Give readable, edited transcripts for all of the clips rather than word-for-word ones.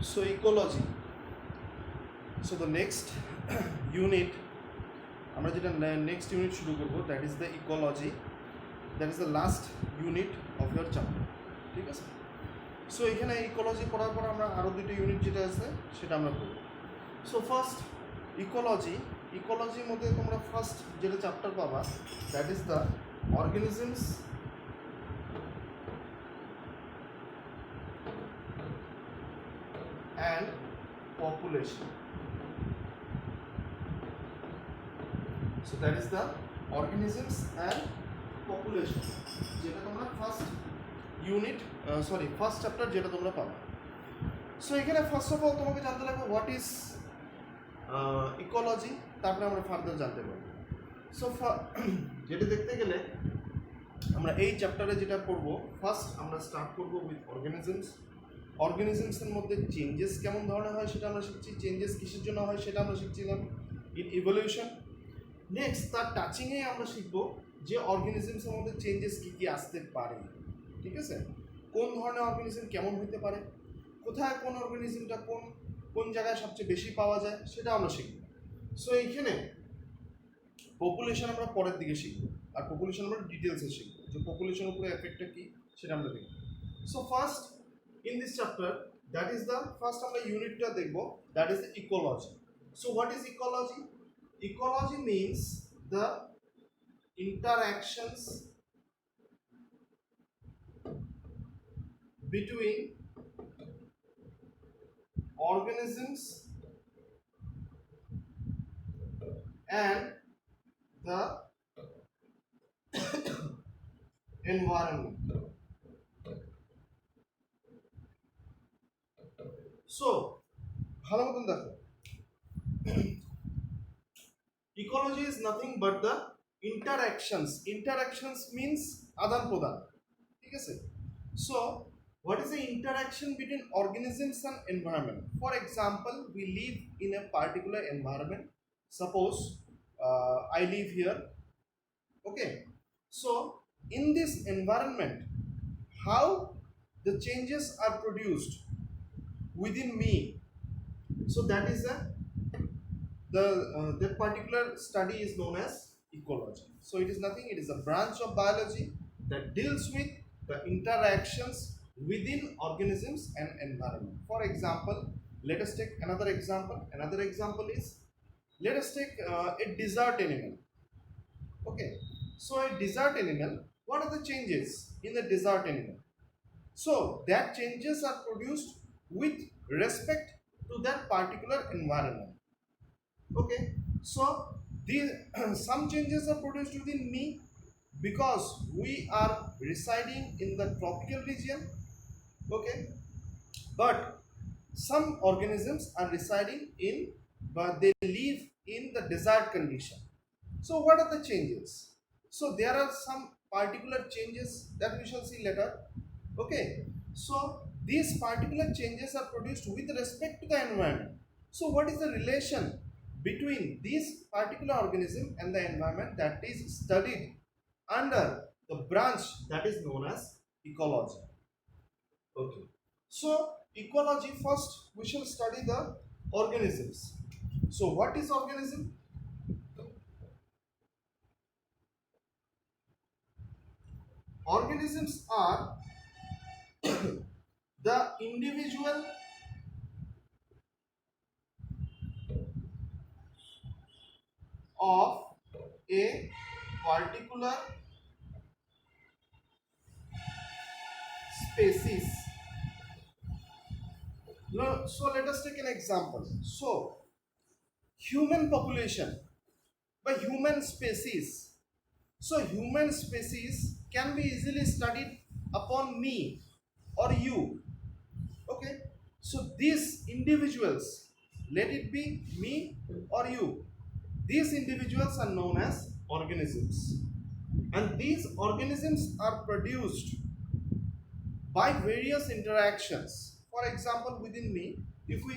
So ecology. So the next unit আমরা যেটা next unit শুরু করব that is the ecology, that is the last unit of year chapter. ঠিক আছে, so এখানে ইকোলজি পড়ার পর আমরা আরও দুটো ইউনিট যেটা আছে সেটা আমরা করব। সো ফার্স্ট ইকোলজি, ইকোলজির মধ্যে তোমরা ফার্স্ট যেটা চ্যাপ্টার পাবা that is the organisms and population. So that is the organisms and population যেটা তোমরা ফার্স্ট ইউনিট ফার্স্ট চ্যাপ্টার যেটা তোমরা পাবে। সো এখানে ফার্স্ট অফ অল তোমাকে জানতে লাগবে হোয়াট ইজ ইকোলজি, তারপরে আমরা ফার্দার জানতে পারবো। সো যেটা দেখতে গেলে আমরা এই চ্যাপ্টারে যেটা পড়ব ফার্স্ট আমরা স্টার্ট করব উইথ অর্গানিজমস। অর্গানিজমসের মধ্যে চেঞ্জেস কেমন ধরনের হয় সেটা আমরা শিখছি, চেঞ্জেস কিসের জন্য হয় সেটা আমরা শিখছিলাম ইন ইভলিউশন। নেক্সট তার টাচিংয়ে আমরা শিখব যে অর্গানিজমসের মধ্যে চেঞ্জেস কী কী আসতে পারে। ঠিক আছে, কোন ধরনের অর্গানিজম কেমন হতে পারে, কোথায় কোন অর্গানিজমটা কোন কোন জায়গায় সবচেয়ে বেশি পাওয়া যায় সেটা আমরা শিখব। সো এইখানে পপুলেশন আমরা পরের দিকে শিখব, আর পপুলেশন আমরা ডিটেলসে শিখব যে পপুলেশনের উপরে এফেক্টটা কী সেটা আমরা দেখব। So first in this chapter that is the first আমরা ইউনিটটা দেখব that is the ecology. So what is ecology? Ecology means the interactions between organisms and the environment. So, ভালো মতন দেখো, ecology is nothing but the interactions. Interactions means আদান প্রদান। ঠিক আছে, so what is the interaction between organisms and environment? For example, we live in a particular environment. Suppose I live here. Okay, so in this environment, how the changes are produced within me, so that is that particular study is known as ecology. So it is nothing, it is a branch of biology that deals with the interactions within organisms and environment. For example, let us take another example. Another example is, let us take a desert animal. Okay, so a desert animal, what are the changes in the desert animal? So that changes are produced with respect to that particular environment. Okay, so these some changes are produced within me because we are residing in the tropical region. Okay, but some organisms are residing in, but they live in the desert condition. So what are the changes? So there are some particular changes that we shall see later. Okay, so these particular changes are produced with respect to the environment. So what is the relation between this particular organism and the environment that is studied under the branch that is known as ecology? Okay, so ecology, first we shall study the organisms. So what is organism? Organisms are the individual of a particular species. No, so let us take an example. So human population by human species. So human species can be easily studied upon me or you. Okay, so these individuals, let it be me or you, these individuals are known as organisms, and these organisms are produced by various interactions. For example, within me, if we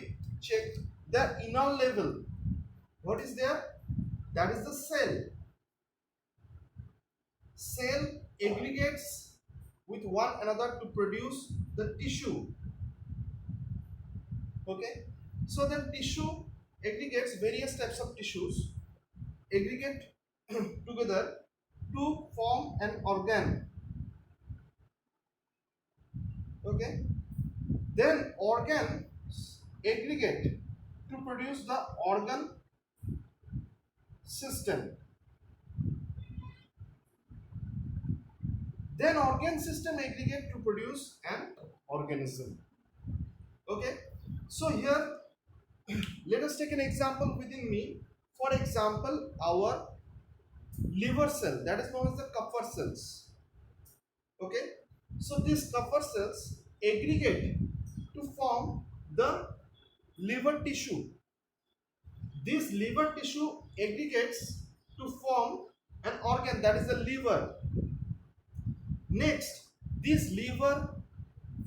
check the inner level, what is there? That is the cell. Cell aggregates with one another to produce the tissue. Okay, so then tissue aggregates, various types of tissues aggregate together to form an organ. Okay, then organs aggregate to produce the organ system. Then organ system aggregate to produce an organism. Okay, so here let us take an example within me. For example, our liver cell, that is known as the Kupffer cells. Okay, so these Kupffer cells aggregate to form the liver tissue. This liver tissue aggregates to form an organ, that is the liver. Next, this liver,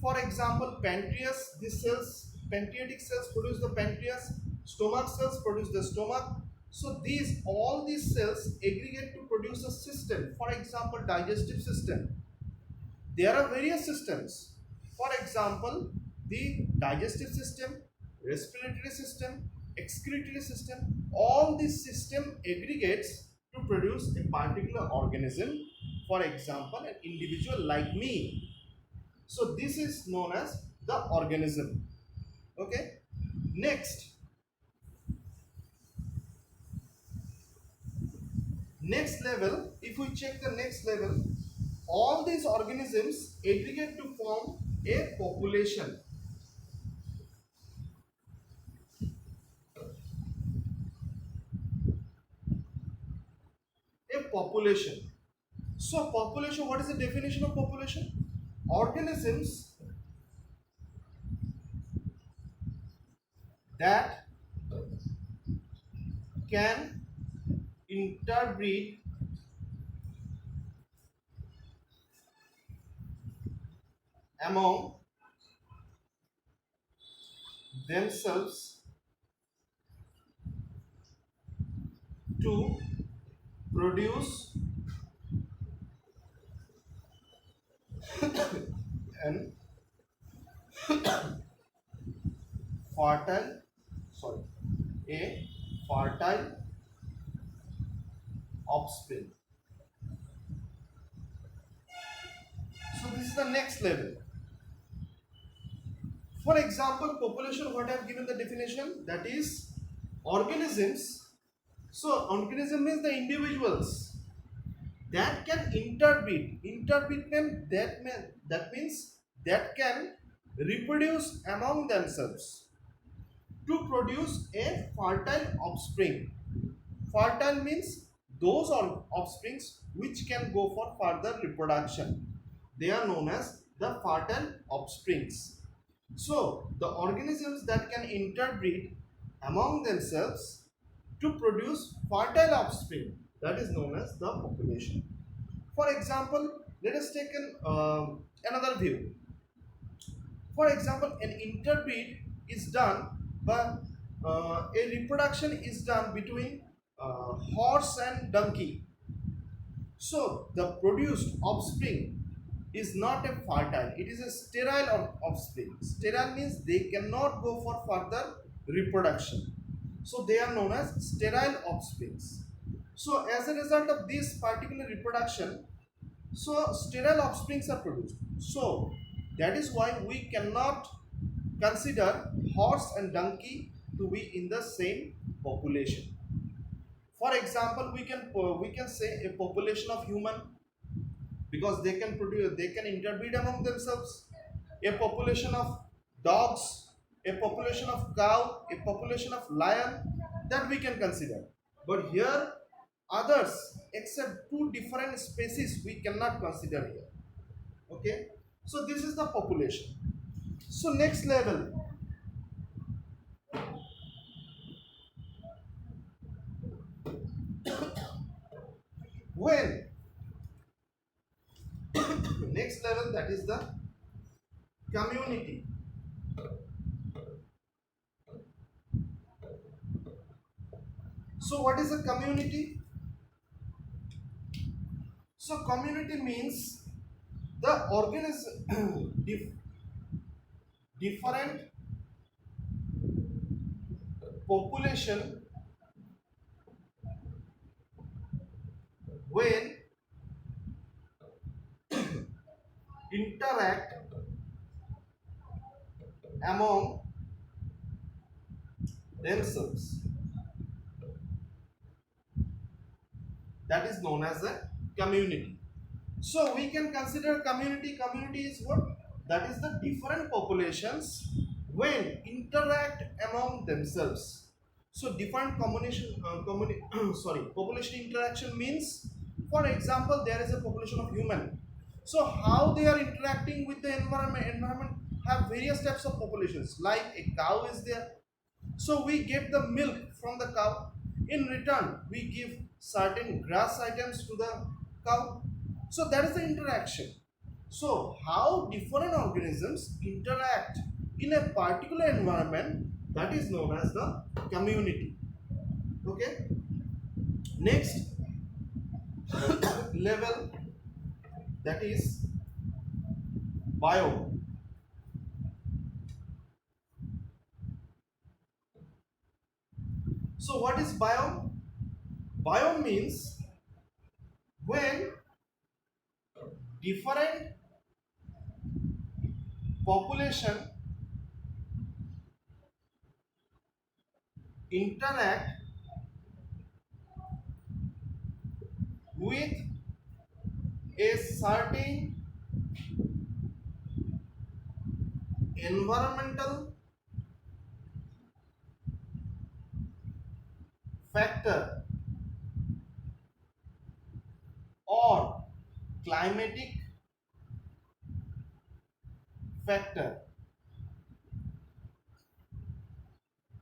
for example, pancreas, these cells, pancreatic cells produce the pancreas, stomach cells produce the stomach. So all these cells aggregate to produce a system. For example, digestive system. There are various systems. For example, the digestive system, respiratory system, excretory system, all these system aggregates to produce a particular organism. For example, an individual like me. So this is known as the organism. Okay. Next level, if we check the next level, all these organisms aggregate to form a population. A population. So population, what is the definition of population? Organisms that can interbreed among themselves to produce an fertile, sorry, a fertile offspring. So this is the next level. For example, population, what I have given the definition, that is organisms. So organism means the individuals that can interbreed. Interbreed that means that can reproduce among themselves to produce a fertile offspring. Fertile means those offsprings which can go for further reproduction. They are known as the fertile offsprings. So, the organisms that can interbreed among themselves to produce fertile offspring, that is known as the population. For example, let us take another view. For example, an interbreed is done, but a reproduction is done between horse and donkey. So the produced offspring is not a fertile, it is a sterile offspring. Sterile means they cannot go for further reproduction. So they are known as sterile offsprings. So as a result of this particular reproduction, so sterile offsprings are produced. So that is why we cannot consider horse and donkey to be in the same population. For example, we can say a population of human, because they can produce, they can interbreed among themselves. A population of dogs, a population of cow, a population of lion, that we can consider. But here others except two different species we cannot consider here. Okay, so this is the population. So next level, when next level, that is the community. So what is a community? So community means the organism different population when interact among themselves, that is known as a community. So we can consider community. Community is what? That is the different populations when interact among themselves. So different population interaction means, for example, there is a population of human. So how they are interacting with the environment have various types of populations. Like a cow is there, so we get the milk from the cow. In return, we give certain grass items to the cow. So that is the interaction. So how different organisms interact in a particular environment, that is known as the community. Okay. Next level, that is biome. So what is biome? Biome means when different population interact with a certain environmental factor or climatic factor,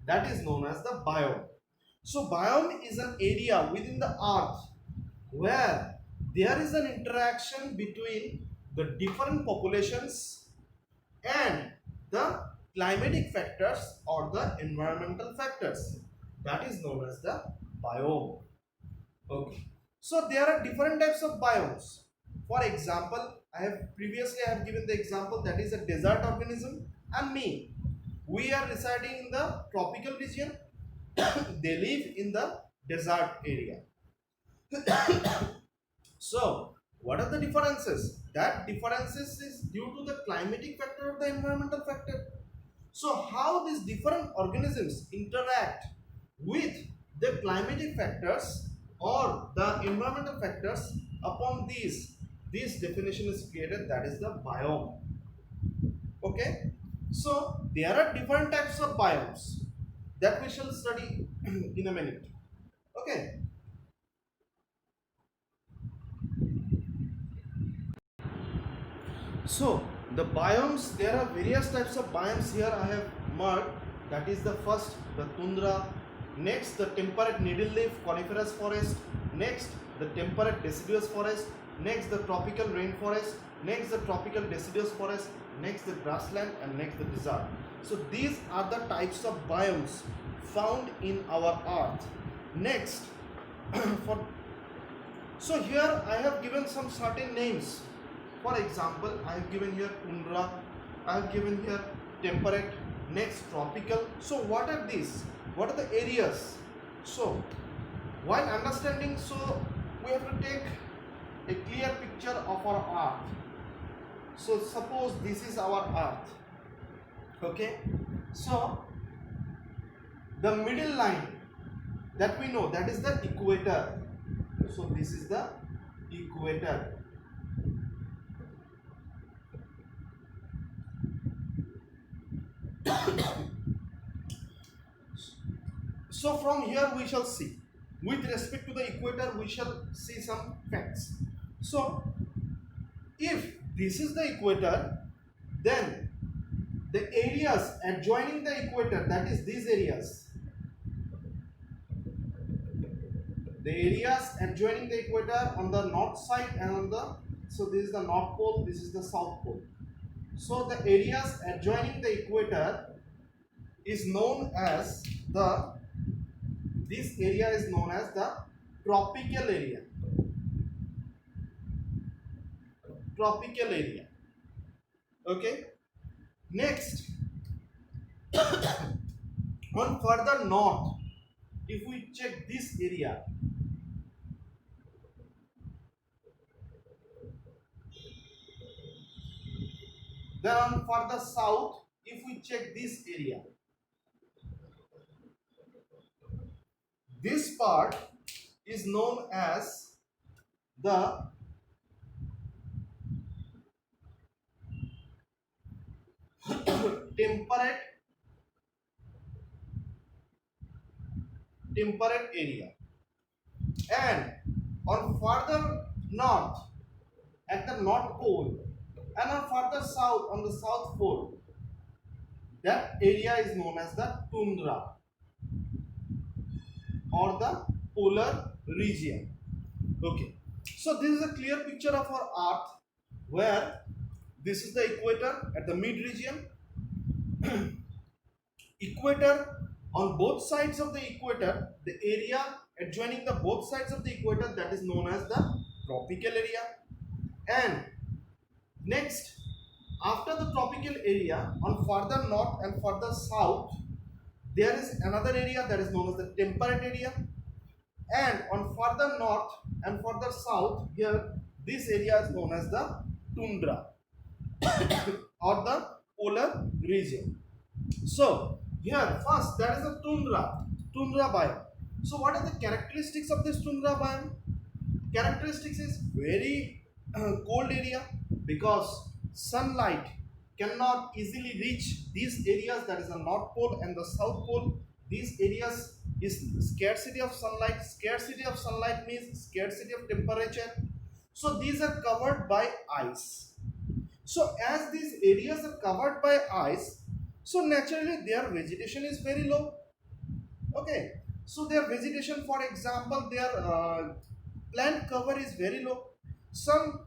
that is known as the biome. So biome is an area within the earth where there is an interaction between the different populations and the climatic factors or the environmental factors, that is known as the biome. Okay. So there are different types of biomes. For example, I have given the example, that is a desert organism and me. We are residing in the tropical region. They live in the desert area. So what are the differences? That differences is due to the climatic factor or the environmental factor. So how these different organisms interact with the climatic factors or the environmental factors, upon this definition is created, that is the biome. Okay. So there are different types of biomes that we shall study in a minute. Okay. So the biomes, there are various types of biomes. Here I have marked, that is the first, the tundra, next the temperate needle leaf coniferous forest, next the temperate deciduous forest, next the tropical rainforest, next the tropical deciduous forest, next the grassland, and next the desert. So these are the types of biomes found in our earth. Next for so here I have given some certain names. For example, I have given here tundra, I have given here temperate, next tropical. So what are these? What are the areas? So while understanding, so we have to take a clear picture of our earth. So suppose this is our earth. Okay. So the middle line that we know, that is the equator. So this is the equator. So from here we shall see, with respect to the equator, we shall see some facts. So if this is the equator, then the areas adjoining the equator, that is these areas, the areas adjoining the equator on the north side and on the, so this is the north pole, this is the south pole. So the areas adjoining the equator is known as the, this area is known as the tropical area. Tropical area. Okay. Next, On further north, if we check this area, then on further south, if we check this area, this part is known as the temperate area, and on further north at the north pole, and on further south on the south pole, that area is known as the tundra or the polar region. Okay, so this is a clear picture of our earth, where this is the equator at the mid region. Equator, on both sides of the equator, the area adjoining the both sides of the equator, that is known as the tropical area. And next, after the tropical area, on further north and further south, there is another area that is known as the temperate area. And on further north and further south, here this area is known as the tundra or the polar region. So here first, that is the tundra biome. So what are the characteristics of this tundra biome? Characteristics is very cold area, because sunlight cannot easily reach these areas, that is the north pole and the south pole. These areas is scarcity of sunlight. Scarcity of sunlight means scarcity of temperature. So these are covered by ice. So as these areas are covered by ice, so naturally their vegetation is very low. Okay, so their vegetation, for example, their plant cover is very low. Some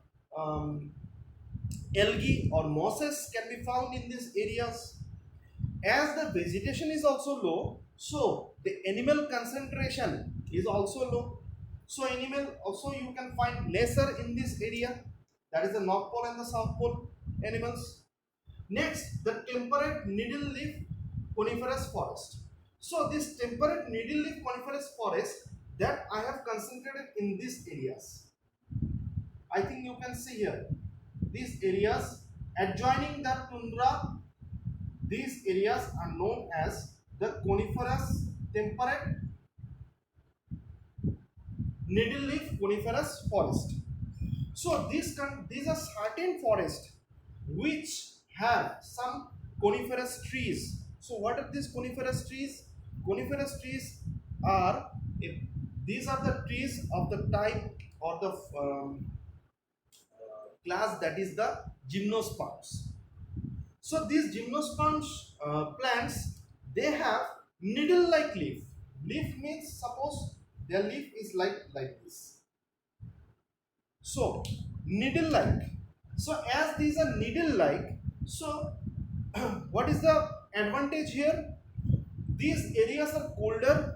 algae or mosses can be found in these areas. As the vegetation is also low, so the animal concentration is also low. So animal also you can find lesser in this area, that is the north pole and the south pole animals. Next, the temperate needle leaf coniferous forest. So this temperate needle leaf coniferous forest, that I have concentrated in these areas. I think you can see here, these areas adjoining the tundra, these areas are known as the coniferous temperate needle leaf coniferous forest. So these are certain forests which have some coniferous trees. So what are these coniferous trees? Coniferous trees are, these are the trees of the type or the class, that is the gymnosperms. So these gymnosperms plants, they have needle-like leaf. Leaf means, suppose their leaf is like this. So needle-like. So as these are needle-like, so what is the advantage here? These areas are colder,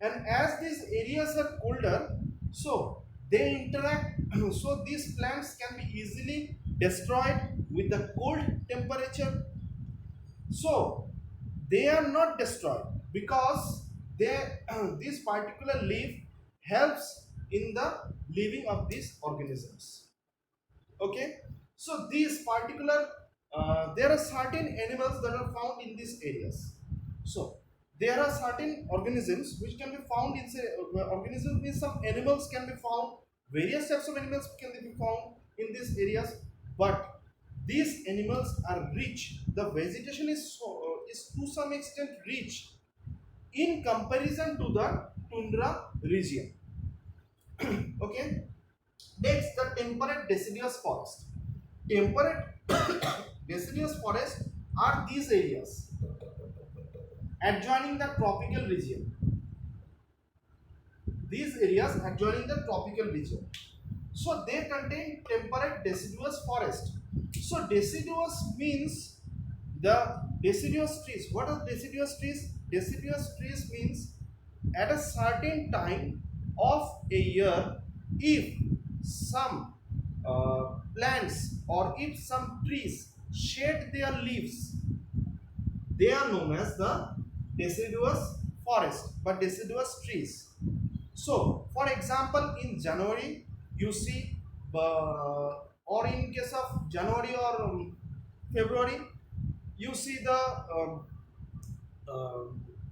and as these areas are colder, so they interact. So these plants can be easily destroyed with the cold temperature. So they are not destroyed because this particular leaf helps in the living of these organisms. Okay, so these particular there are certain animals that are found in these areas. So there are certain organisms which can be found in, say, organisms means some animals can be found, various types of animals can be found in these areas, but these animals are rich. The vegetation is to some extent rich in comparison to the tundra region. Okay. Next, the temperate deciduous forest. Temperate deciduous forest are these areas adjoining the tropical region. These areas adjoining the tropical region. So they contain temperate deciduous forest. So deciduous means the deciduous trees. What are deciduous trees? Deciduous trees means at a certain time of a year, if some plants or if some trees shed their leaves, they are known as the deciduous forest, but deciduous trees. So, for example, in January, you see, or in case of January or February, you see the uh,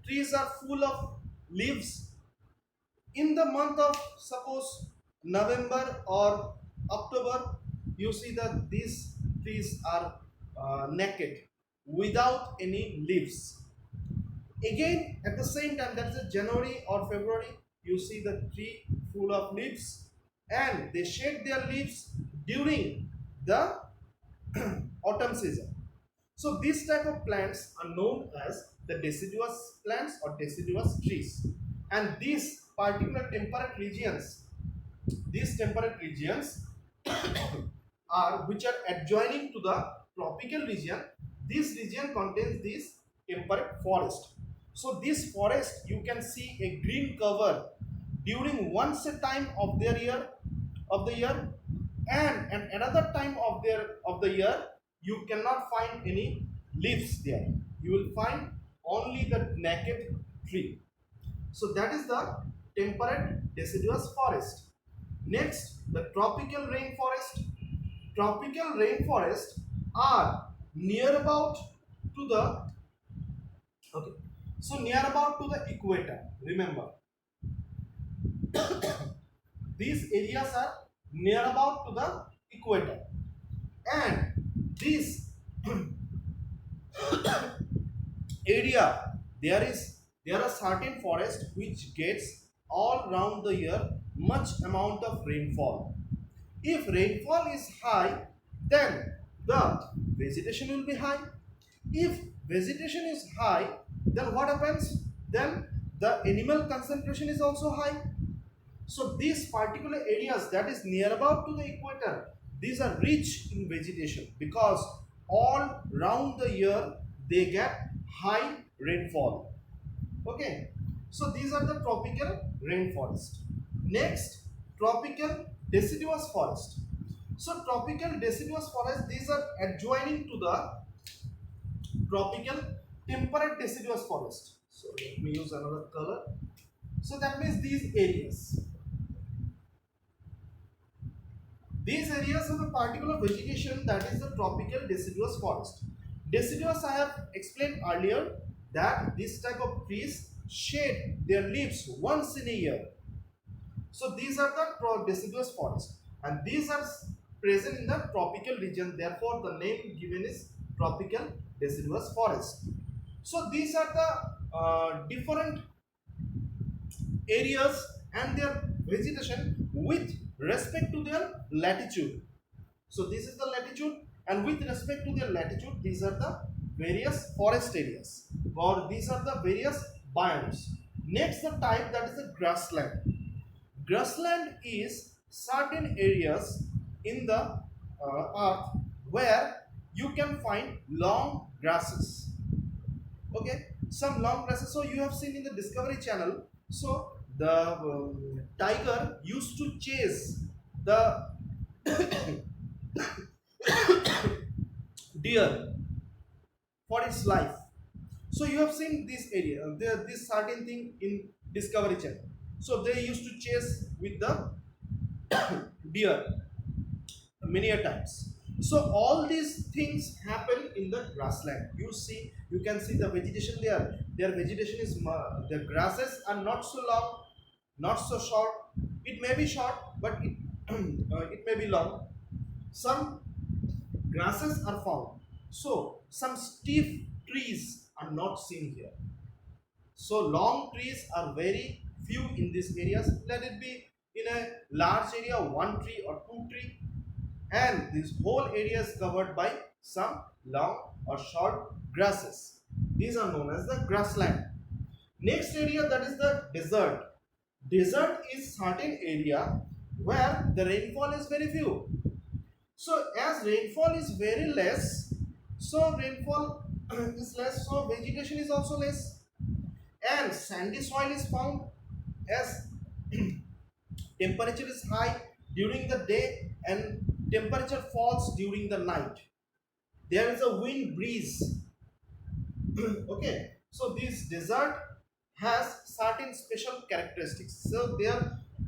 trees are full of leaves. In the month of suppose November or October, you see that these trees are naked without any leaves. Again, at the same time, that is January or February, you see the tree full of leaves and they shed their leaves during the autumn season. So these type of plants are known as the deciduous plants or deciduous trees. And these particular temperate regions, these temperate regions are which are adjoining to the tropical region. This region contains this temperate forest. So this forest you can see a green cover during once a time of the year, and another time of the year you cannot find any leaves there. You will find only the naked tree. So that is the temperate deciduous forest. Next, the tropical rainforest. Tropical rainforests are near about to the okay. So near about to the equator. Remember, these areas are near about to the equator, and this area there are certain forest which gets all round the year much amount of rainfall. If rainfall is high, then the vegetation will be high. If vegetation is high, then what happens? Then the animal concentration is also high. So these particular areas that is near about to the equator, these are rich in vegetation because all round the year they get high rainfall. Okay, so these are the tropical rainforest. Next, tropical deciduous forest. So tropical deciduous forest, these are adjoining to the tropical temperate deciduous forest. So let me use another color. So that means these areas have a particular vegetation, that is the tropical deciduous forest. Deciduous, I have explained earlier that this type of trees shed their leaves once in a year. So these are the deciduous forest, and these are present in the tropical region. Therefore, the name given is tropical deciduous forest. So these are the different areas and their vegetation with respect to their latitude. So this is the latitude, and with respect to their latitude, these are the various forest areas, or these are the various biomes. Next, the type, that is the grassland. Grassland is certain areas in the earth where you can find long grasses. Okay, some long grasses. So you have seen in the Discovery Channel. So the tiger used to chase the deer for its life. So you have seen this area, this certain thing in Discovery Channel. So they used to chase with the deer many a times. So all these things happen in the grassland. You can see the vegetation there. Their vegetation is the grasses are not so long, not so short. It may be short, but it may be long. Some grasses are found. So some stiff trees are not seen here. So long trees are very few in these areas. Let it be in a large area, one tree or two tree, and this whole area is covered by some long or short grasses. These are known as the grassland. Next area, that is the desert. Desert is certain area where the rainfall is very few. So as rainfall is very less, so rainfall is less, so vegetation is also less, and sandy soil is found. As temperature is high during the day and temperature falls during the night, there is a wind breeze. Okay, So this desert has certain special characteristics. So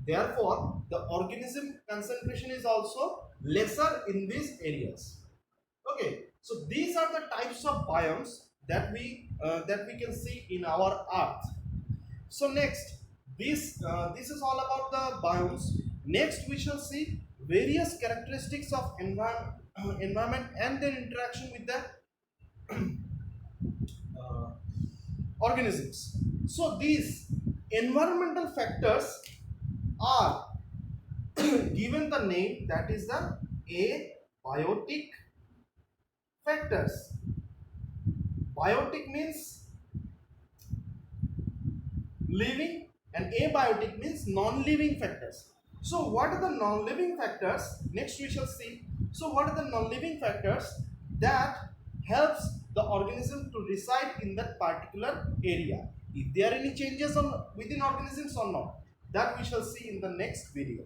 therefore the organism concentration is also lesser in these areas. Okay, so these are the types of biomes that we can see in our Earth. So next, this is all about the biomes. Next, we shall see various characteristics of environment and their interaction with the uh, organisms. So these environmental factors are given the name, that is the abiotic factors. Biotic means living and abiotic means non-living factors. So what are the non-living factors? Next we shall see. So what are the non-living factors that helps the organism to reside in that particular area? If there are any changes on within organisms or not, that we shall see in the next video.